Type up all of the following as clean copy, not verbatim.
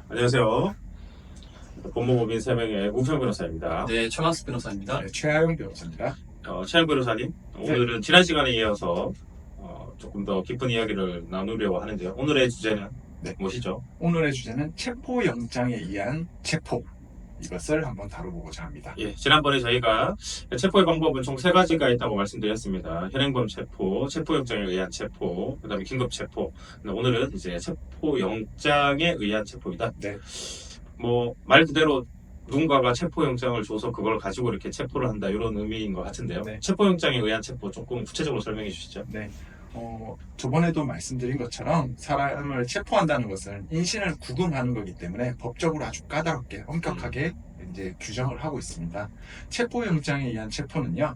안녕하세요. 법무법인 3명의 우평 변호사입니다. 네, 최강수 변호사입니다. 네, 최하영 변호사입니다. 최양 변호사님, 오늘은 지난 시간에 이어서 조금 더 깊은 이야기를 나누려고 하는데요. 오늘의 주제는 무엇이죠? 오늘의 주제는 체포영장에 의한 체포, 이것을 한번 다뤄보고자 합니다. 예, 지난번에 저희가 체포의 방법은 총 3가지가 있다고 말씀드렸습니다. 현행범 체포, 체포영장에 의한 체포, 그 다음에 긴급 체포. 근데 오늘은 이제 체포영장에 의한 체포이다. 네. 말 그대로 누군가가 체포영장을 줘서 그걸 가지고 이렇게 체포를 한다, 이런 의미인 것 같은데요. 네. 체포영장에 의한 체포 조금 구체적으로 설명해 주시죠. 네. 저번에도 말씀드린 것처럼 사람을 체포한다는 것은 인신을 구금하는 거기 때문에 법적으로 아주 까다롭게 엄격하게 이제 규정을 하고 있습니다. 체포영장에 의한 체포는요,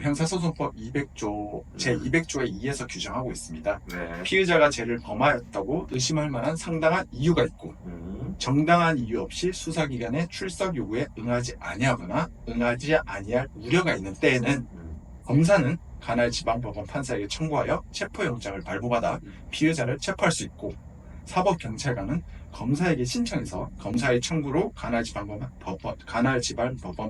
형사소송법 200조 제 200조의 2에서 규정하고 있습니다. 네. 피의자가 죄를 범하였다고 의심할 만한 상당한 이유가 있고 정당한 이유 없이 수사기관의 출석 요구에 응하지 아니하거나 응하지 아니할 우려가 있는 때에는 검사는 관할 지방법원 판사에게 청구하여 체포영장을 발부받아 피의자를 체포할 수 있고, 사법경찰관은 검사에게 신청해서 검사의 청구로 관할 지방법원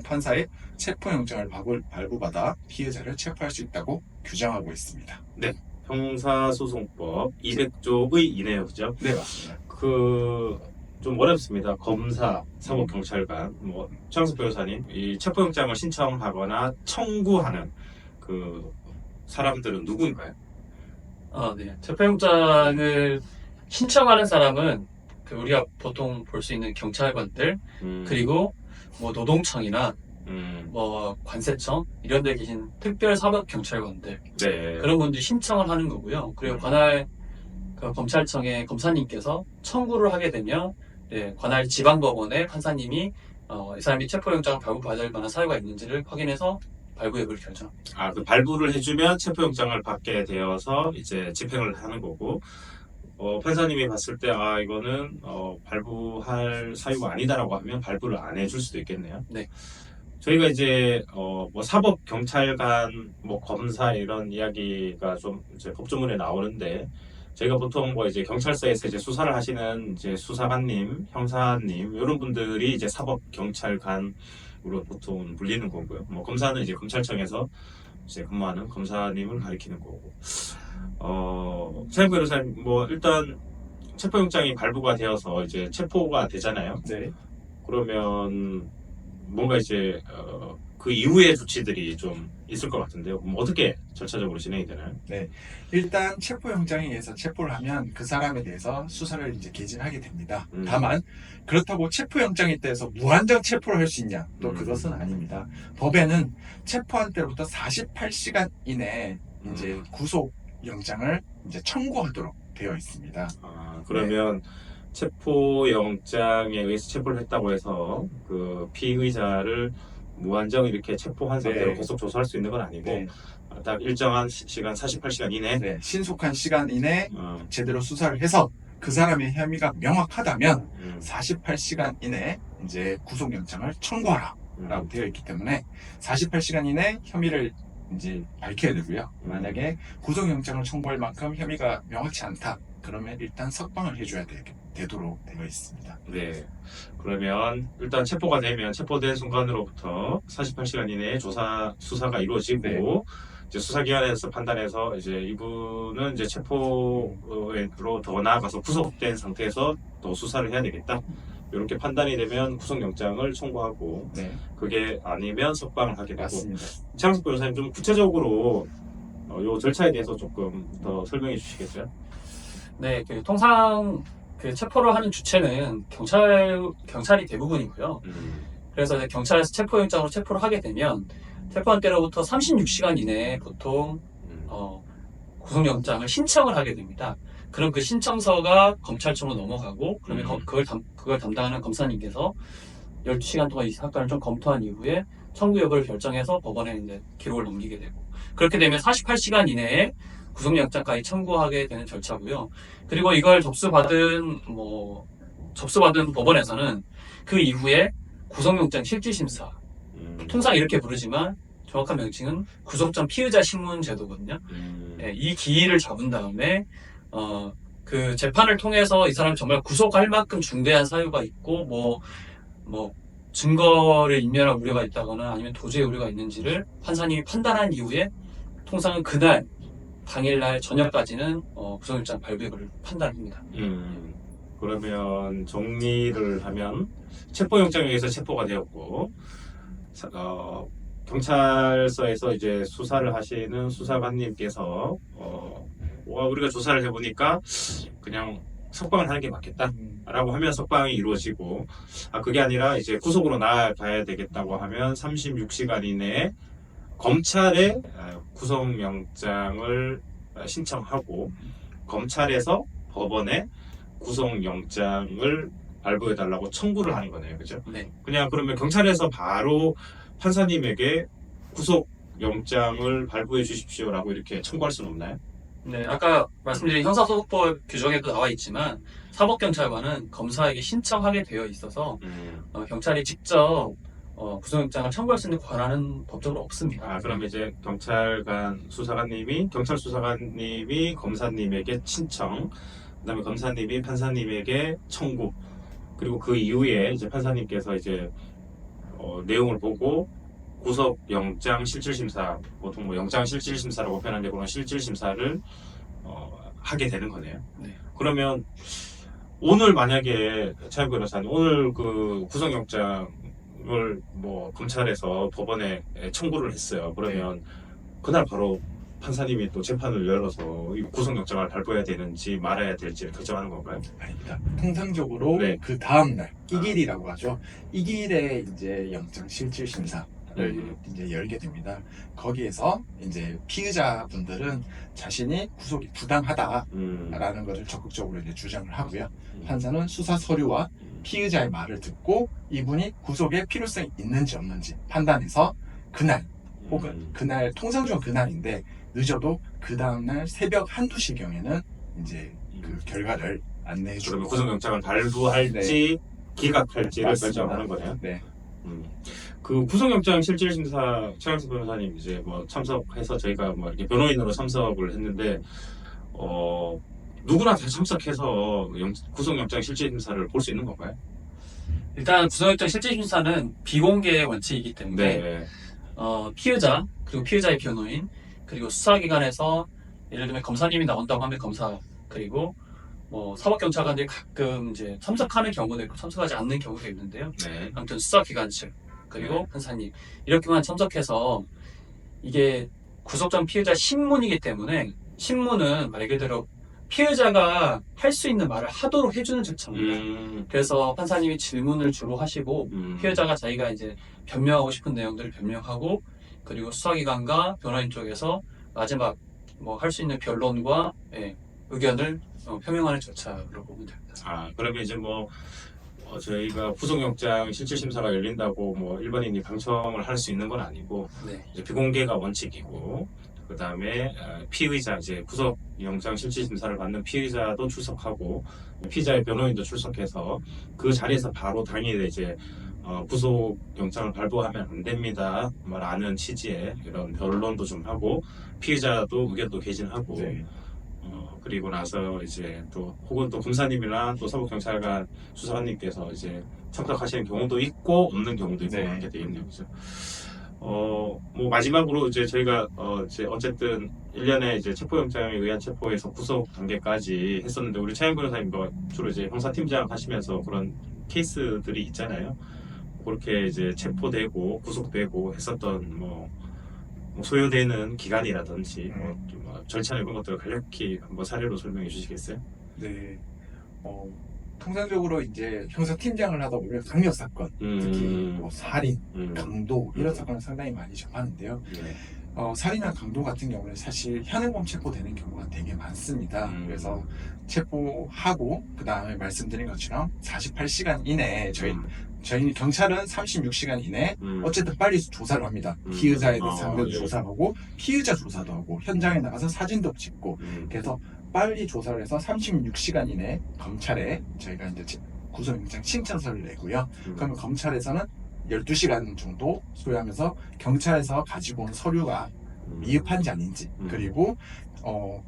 판사의 체포영장을 발부받아 피의자를 체포할 수 있다고 규정하고 있습니다. 네. 형사소송법 200조의 이내요, 그죠? 네, 맞습니다. 좀 어렵습니다. 검사, 사법경찰관, 최강수 변호사님, 이 체포영장을 신청하거나 청구하는 그 사람들은 누구인가요? 네. 체포영장을 신청하는 사람은 우리가 보통 볼 수 있는 경찰관들, 그리고 노동청이나 관세청 이런 데 계신 특별사법경찰관들, 네. 그런 분들이 신청을 하는 거고요. 그리고 관할 검찰청의 검사님께서 청구를 하게 되면 관할 지방법원의 판사님이 이 사람이 체포영장을 발부받을 만한 사유가 있는지를 확인해서 발부 여부를 결정합니다. 그 발부를 해주면 체포영장을 받게 되어서 이제 집행을 하는 거고, 판사님이 봤을 때 이거는 발부할 사유가 아니다라고 하면 발부를 안 해줄 수도 있겠네요. 네. 저희가 이제 사법 경찰관, 검사 이런 이야기가 좀 이제 법조문에 나오는데, 저희가 보통 이제 경찰서에서 이제 수사를 하시는 이제 수사관님, 형사님 이런 분들이 이제 사법 경찰관으로 보통 불리는 거고요. 검사는 이제 검찰청에서 이제 근무하는 검사님을 가리키는 거고. 최양 변호사님, 일단 체포영장이 발부가 되어서 이제 체포가 되잖아요. 네. 그러면 뭔가 이제 그 이후의 조치들이 좀 있을 것 같은데요. 그럼 어떻게 절차적으로 진행이 되나요? 네. 일단 체포영장에 의해서 체포를 하면 그 사람에 대해서 수사를 이제 개진하게 됩니다. 다만 그렇다고 체포영장에 대해서 무한정 체포를 할 수 있냐? 또 그것은 아닙니다. 법에는 체포한 때로부터 48시간 이내에 이제 구속영장을 이제 청구하도록 되어 있습니다. 그러면 체포영장에 의해서 체포를 했다고 해서 그 피의자를 무한정 이렇게 체포한 상태로 계속 조사할 수 있는 건 아니고, 딱 일정한 시간, 48시간 이내, 신속한 시간 이내에 제대로 수사를 해서 그 사람의 혐의가 명확하다면 48시간 이내에 이제 구속영장을 청구하라 라고 되어 있기 때문에 48시간 이내 혐의를 이제 밝혀야 되고요. 만약에 구속영장을 청구할 만큼 혐의가 명확치 않다, 그러면 일단 석방을 해줘야 되도록 되어 있습니다. 네. 그러면 일단 체포가 되면 체포된 순간으로부터 48시간 이내에 수사가 이루어지고, 이제 수사기관에서 판단해서 이제 이분은 이제 체포로 더 나아가서 구속된 상태에서 더 수사를 해야 되겠다, 이렇게 판단이 되면 구속영장을 청구하고, 그게 아니면 석방을 하게 되고. 맞습니다. 최강수 변호사님, 좀 구체적으로 요 절차에 대해서 조금 더 설명해 주시겠어요? 네, 통상 체포를 하는 주체는 경찰이 대부분이고요. 그래서 이제 경찰에서 체포영장으로 체포를 하게 되면 체포한 때로부터 36시간 이내에 보통 구속영장을 신청을 하게 됩니다. 그럼 그 신청서가 검찰청으로 넘어가고, 그러면 그걸 담당하는 검사님께서 12시간 동안 이 사건을 좀 검토한 이후에 청구 여부를 결정해서 법원에 이제 기록을 넘기게 되고, 그렇게 되면 48시간 이내에 구속영장까지 청구하게 되는 절차고요. 그리고 이걸 접수받은 법원에서는 그 이후에 구속영장 실질심사, 통상 이렇게 부르지만 정확한 명칭은 구속 전 피의자 신문 제도거든요. 이 기일을 잡은 다음에 그 재판을 통해서 이 사람이 정말 구속할 만큼 중대한 사유가 있고 뭐 증거를 인멸할 우려가 있다거나 아니면 도주의 우려가 있는지를 판사님이 판단한 이후에 통상은 그날 당일날 저녁까지는 구속영장 발부를 판단합니다. 그러면 정리를 하면 체포영장에 의해서 체포가 되었고 경찰서에서 이제 수사를 하시는 수사관님께서 우리가 조사를 해보니까 그냥 석방을 하는 게 맞겠다라고 하면 석방이 이루어지고 그게 아니라 이제 구속으로 나아가야 되겠다고 하면 36시간 이내에 검찰에 구속영장을 신청하고 검찰에서 법원에 구속영장을 발부해달라고 청구를 하는 거네요. 그죠? 네. 그냥 그러면 경찰에서 바로 판사님에게 구속영장을 발부해 주십시오라고 이렇게 청구할 수는 없나요? 네, 아까 말씀드린 형사소송법 규정에도 나와 있지만 사법경찰관은 검사에게 신청하게 되어 있어서 경찰이 직접 구속영장을 청구할 수 있는 권한은 법적으로 없습니다. 그럼 이제 경찰관 수사관님이 경찰 수사관님이 검사님에게 신청, 그다음에 검사님이 판사님에게 청구, 그리고 그 이후에 이제 판사님께서 이제 내용을 보고 구속영장 실질심사, 보통 뭐 영장 실질심사라고 표현하는데 그런 실질심사를 하게 되는 거네요. 네. 그러면 오늘 만약에 차영 변호사님 오늘 그 구속영장을 뭐 검찰에서 법원에 청구를 했어요. 그러면 그날 바로 판사님이 또 재판을 열어서 이 구속영장을 발부해야 되는지 말아야 될지 결정하는 건가요? 아닙니다. 통상적으로 네. 그 다음날 이길이라고 하죠. 이길에 이제 영장 실질 심사를 이제 열게 됩니다. 거기에서 이제 피의자분들은 자신이 구속이 부당하다라는 것을 적극적으로 이제 주장을 하고요. 판사는 수사 서류와 피의자의 말을 듣고 이분이 구속의 필요성이 있는지 없는지 판단해서 그날 혹은 그날 통상적으로 그날인데 늦어도 그 다음날 새벽 1~2시경에는 이제 그 결과를 안내해 주고 그러면 구속영장을 발부할지 기각할지를 맞습니다. 결정하는 거네요. 네. 그 구속영장 실질심사 최강석 변호사님 이제 뭐 참석해서 저희가 뭐 이렇게 변호인으로 참석을 했는데 누구나 다 참석해서 구속영장 실질심사를 볼 수 있는 건가요? 일단 구속영장 실질심사는 비공개의 원칙이기 때문에 네. 피의자 그리고 피의자의 변호인 그리고 수사기관에서 예를 들면 검사님이 나온다고 하면 검사 그리고 뭐 사법경찰관들이 가끔 이제 참석하는 경우도 있고 참석하지 않는 경우도 있는데요. 네. 아무튼 수사기관 측 그리고 판사님 이렇게만 참석해서 이게 구속 전 피의자 신문이기 때문에 신문은 말 그대로 피의자가 할 수 있는 말을 하도록 해주는 절차입니다. 그래서 판사님이 질문을 주로 하시고 피의자가 자기가 이제 변명하고 싶은 내용들을 변명하고 그리고 수사기관과 변호인 쪽에서 마지막 뭐 할 수 있는 변론과 의견을 표명하는 절차로 보면 됩니다. 그러면 이제 뭐 저희가 구속영장 실질심사가 열린다고 뭐 일반인이 방청을 할 수 있는 건 아니고 네. 이제 비공개가 원칙이고 그 다음에 피의자 이제 구속영장 실질심사를 받는 피의자도 출석하고 피의자의 변호인도 출석해서 그 자리에서 바로 당일에 이제 구속영장을 발부하면 안 됩니다 라는 취지의 이런 변론도 좀 하고 피의자도 의견도 개진하고 네. 그리고 나서 이제 또 혹은 또 검사님이나 또 사법경찰관 수사관님께서 이제 참석하시는 경우도 있고 없는 경우도 있고 네. 그렇게 되겠네요. 그죠? 뭐 마지막으로 이제 저희가 이제 어쨌든 1년에 이제 체포영장에 의한 체포에서 구속 단계까지 했었는데 우리 차영 변호사님도 주로 이제 형사팀장 하시면서 그런 케이스들이 있잖아요. 그렇게 이제 체포되고 구속되고 했었던 뭐 소요되는 기간이라든지 좀 절차 이런 것들을 간략히 한번 사례로 설명해 주시겠어요? 네. 통상적으로 이제 형사팀장을 하다 보면 강력 사건, 특히 뭐 살인, 강도 이런 사건을 상당히 많이 접하는데요. 네. 살인이나 강도 같은 경우는 사실 현행범 체포되는 경우가 되게 많습니다. 그래서 체포하고 그 다음에 말씀드린 것처럼 48시간 이내에 저희 경찰은 36시간 이내에 어쨌든 빨리 조사를 합니다. 피의자에 대해서 상대도 조사를 하고 피의자 조사도 하고 현장에 나가서 사진도 찍고 그래서 빨리 조사를 해서 36시간 이내에 검찰에 저희가 이제 구속영장 신청서를 내고요. 그러면 검찰에서는 12시간 정도 소요하면서 경찰에서 가지고 온 서류가 미흡한지 아닌지 그리고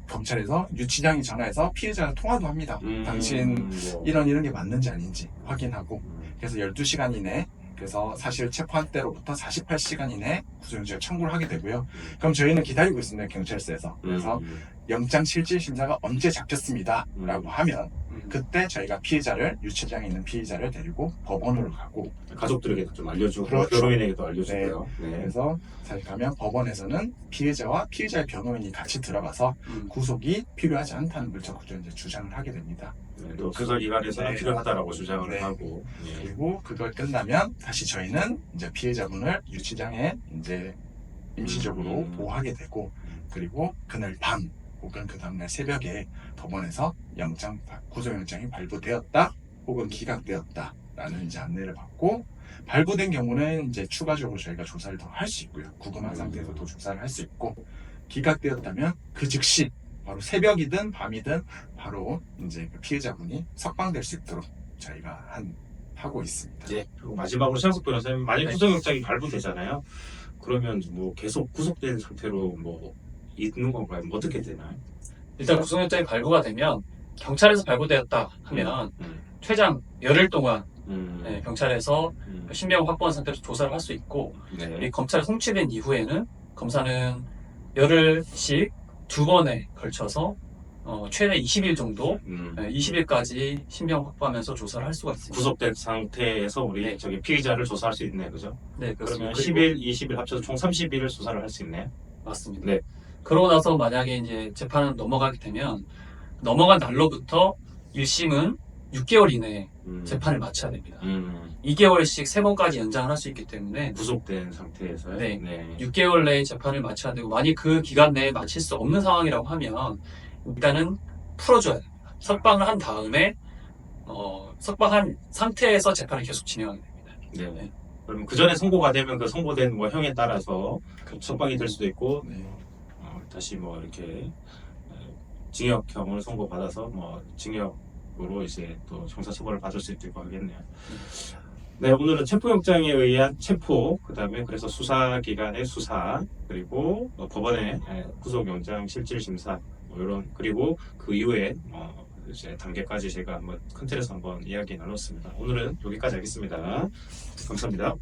검찰에서 유치장이 전화해서 피해자랑 통화도 합니다. 당신 뭐. 이런 게 맞는지 아닌지 확인하고 그래서 12시간 이내 그래서 사실 체포한 때로부터 48시간 이내 구속영장 청구를 하게 되고요. 그럼 저희는 기다리고 있습니다. 경찰서에서. 그래서 영장 실질 심사가 언제 잡혔습니다. 라고 하면 그때 저희가 유치장에 있는 피해자를 데리고 법원으로 가고 가족들에게도 좀 알려주고 그렇죠. 변호인에게도 알려주고요. 네. 그래서 사실 가면 법원에서는 피해자와 피해자의 변호인이 같이 들어가서 구속이 필요하지 않다는 걸 적극적으로 이제 주장을 하게 됩니다. 네, 또 수사기관에서는 네. 필요하다라고 주장을 네. 하고 네. 그리고 그걸 끝나면 다시 저희는 이제 피해자분을 유치장에 이제 임시적으로 보호하게 되고 그리고 그날 밤 혹은 그 다음날 새벽에 법원에서 구속영장이 발부되었다 혹은 기각되었다 라는 이제 안내를 받고 발부된 경우는 이제 추가적으로 저희가 조사를 더 할 수 있고요. 구금한 상태에서 더 조사를 할 수 있고 기각되었다면 그 즉시 바로 새벽이든 밤이든 바로 이제 그 피해자분이 석방될 수 있도록 저희가 하고 있습니다. 네. 그리고 마지막으로 최영석 변호사님 만약 네. 구속영장이 발부되잖아요. 그러면 뭐 계속 구속된 상태로 뭐 있는 건가요? 뭐 어떻게 되나요? 일단 구속영장이 발부가 되면 경찰에서 발부되었다 하면 최장 열흘 동안 네, 경찰에서 신병 확보한 상태로 조사를 할 수 있고 네. 이 검찰에 송치된 이후에는 검사는 열흘씩 2번에 걸쳐서 최대 20일 정도 20일까지 신병 확보하면서 조사를 할 수가 있습니다. 구속된 상태에서 우리 네. 저기 피의자를 조사할 수 있네, 그죠? 네, 그러면 그렇습니다. 10일, 20일 합쳐서 총 30일을 조사를 할 수 있네요. 맞습니다. 네. 그러고 나서 만약에 이제 재판을 넘어가게 되면 넘어간 날로부터 1심은 6개월 이내에 재판을 마쳐야 됩니다. 2개월씩 3번까지 연장을 할 수 있기 때문에 구속된 상태에서요. 네. 6개월 내에 재판을 마쳐야 되고 만약 그 기간 내에 마칠 수 없는 상황이라고 하면 일단은 풀어줘야 됩니다. 석방을 한 다음에 석방한 상태에서 재판을 계속 진행하게 됩니다. 네. 그럼 그 전에 선고가 되면 그 선고된 뭐 형에 따라서 석방이 될 수도 있고 네. 다시 뭐 이렇게 징역형을 선고받아서 뭐 징역으로 이제 또 형사처벌을 받을 수 있고 하겠네요. 네, 오늘은 체포영장에 의한 체포, 그 다음에 그래서 수사기관의 수사, 그리고 법원의 구속영장 실질심사, 뭐 이런, 그리고 그 이후에 이제 단계까지 제가 한번 큰 틀에서 한번 이야기 나눴습니다. 오늘은 여기까지 하겠습니다. 감사합니다.